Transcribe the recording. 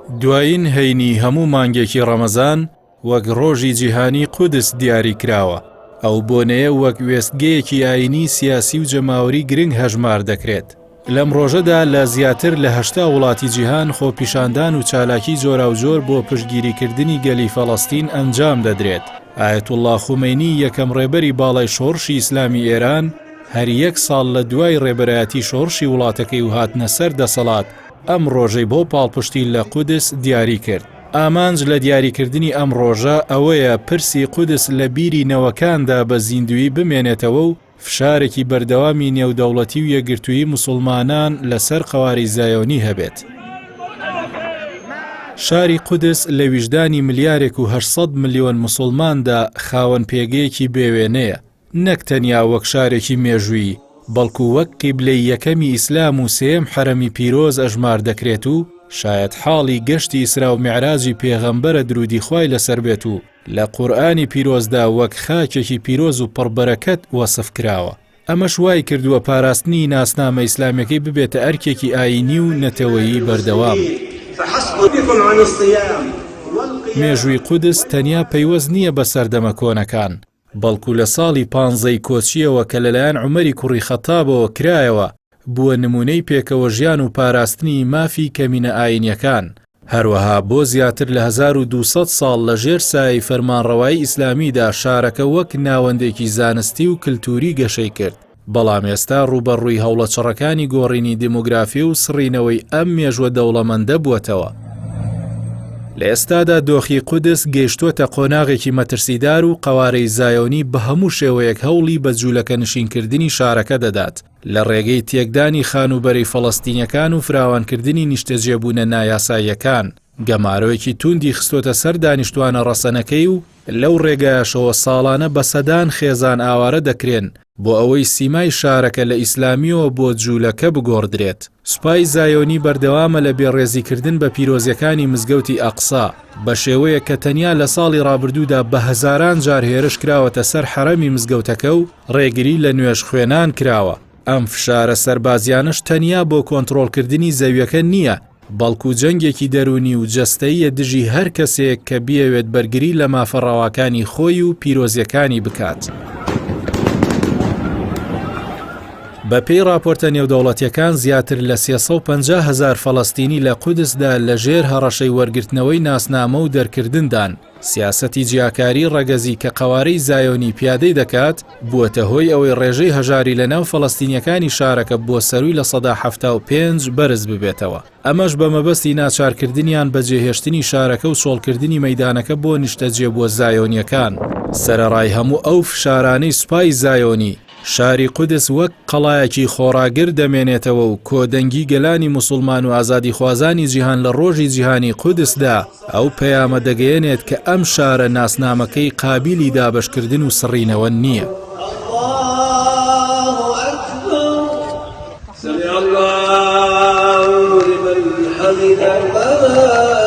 دوایین هەینی هەموو مانگێکی ڕەمەزان وەک ڕۆژی جیهانی قودس دیاری کراوە. ئەو بۆنەیە وەک وێستگەیەکی ئاینی سیاسی و جەماوەری گرنگ هەژمار دەکرێت. لەم ڕۆژەدا لە زیاتر لە 80 وڵاتی جیهان خۆپیشاندان و چالاکی جۆراوجۆر بۆ پشتگیریکردنی گەلی فەڵەستین ئەنجام دەدرێت. ئایەتوڵڵا خومەینی یەکەم ڕێبەری باڵای شۆڕشی ئیسلامی ئێران هەر یەک ساڵ لە دوای ڕێبەرایەتی شۆڕشی وڵاتەکەی و هاتنە سەر دەسەڵات ئەم ڕۆژەی بۆ پاڵپشتی لە قودس دیاری کرد. ئامانج لە دیاریکردنی ئەم ڕۆژە ئەوەیە پرسی قودس لە بیری نەوەکاندا بە زیندوی بمێنێتەوە و فشارێکی بەردەوامی نێودەوڵەتی و یەکگرتووی موسڵمانان لەسەر قەواری زایۆنی هەبێت. شاری قودس لە ویژدانی ملیارێک و 800 ملیۆن موسڵماندا خاوەن پێگەیەکی بێوێنەیە، نەک تەنیا وەک شارێکی مێژووی، بەڵکو وەک قیبلەی یەکەمی ئیسلام و سێم حەرەمی پیرۆز ئەژمار دەکرێت و شاید حاڵی گەشتی ئیسرا و میعراجی پێغەمبەرە درودی خوای لەسەر بێت و لە قورئانی پیرۆزدا وەک خاکێکی پیرۆز و پڕبەرەکەت وەسف کراوە. ئەمەش وای کردووە پاراستنی ناسنامە ئیسلامەکەی ببێتە ئەرکێکی ئاینی و نەتەوەیی بەردەوام. مێژووی قودس تەنیا پەیوەست نییە بە سەردەمە کۆنەکان، بەڵکو لە ساڵی 15 کۆچیەوە کە لەلایەن عومەری کوڕی خەتابەوە کرایەوە بووە نمونەی پێکەوە ژیان و پاراستنی مافی کەمینە ئاینیەکان. هەروەها بۆ زیاتر لە 1200 ساڵ لە ژێر سایەی فەرمانڕەوایی ئیسلامیدا شارەکە وەک ناوەندێکی زانستی و کلتوری گەشەی کرد. بەڵام ئێستا ڕوبەڕووی هەوڵە چڕەکانی گۆڕینی دموگرافی و سڕینەوەی ئەم مێژوە دەوڵەمەندە بووەتەوە. لە ئێستادا دۆخی قودس گەیشتووەتە قۆناغێکی مەترسیدار و قەوارەی زایۆنی بە هەموو شێوەیەک هەوڵی بە جوولەکە نشینکردنی شارەکە دەدات لە ڕێگەی تێکدانی خانوبەری فەڵەستینیەکان و فراوانکردنی نیشتەجێبوونە نایاساییەکان. گەمارۆیەکی توندی خستۆتە سەر دانیشتوانە ڕەسەنەکەی و لەو ڕێگایشەوە ساڵانە بە سەدان خێزان ئاوارە دەکرێن بۆ ئەوەی سیمای شارەکە لە ئیسلامیەوە بۆ جوولەکە بگۆڕدرێت. سوپای زایۆنی بەردەوامە لە بێڕێزیکردن بە پیرۆزیەکانی مزگەوتی ئەقسا بە شێوەیە کە تەنیا لە ساڵی ڕابردوودا بە هەزاران جار هێرش کراوەتە سەر حەرەمی مزگەوتەکە و ڕێگری لە نوێژ خوێنان کراوە. ئەم فشارە سەربازیانش تەنیا بۆ کۆنتڕۆڵکردنی زەویەکە نییە، بەڵکو جەنگێکی دەرونی و جەستەیە دژی هەر کەسێک کە بیەوێت بەرگری لە مافەڕاواکانی خۆی و پیرۆزیەکانی بکات. بە پێی راپۆرتە نێودەوڵەتیەکان زیاتر لە 350,000 فەڵەستینی لە قودسدا لە ژێر هەڕەشەی وەرگرتنەوەی ناسنامە و دەرکردندان. سیاسەتی جیاکاری ڕەگەزی کە قەوارەی زایۆنی پیادەی دەکات بووەتە هۆی ئەوەی ڕێژەی هەژاری لە ناو فەڵەستینیەکانی شارەکە بۆ سەروی لە سەدا 75 بەرز ببێتەوە. ئەمەش بە مەبەستی ناچارکردنیان بە جێهێشتنی شارەکە و سۆڵکردنی مەیدانەکە بۆ نیشتەجێبووە زایۆنیەکان. سەرەڕای هەموو ئەو فشارانەی سوپای زایۆنی شاری قودس وەک قەڵایەکی خۆراگر دەمێنێتەوە و کۆدەنگی گەلانی موسڵمان و ئازادی خوازانی جیهان لە ڕۆژی جیهانی قودسدا ئەو پەیامە دەگەیەنێت کە ئەم شارە ناسنامەکەی قابیلی دابەشکردن و سڕینەوە نییە. سمع الله لمن حمده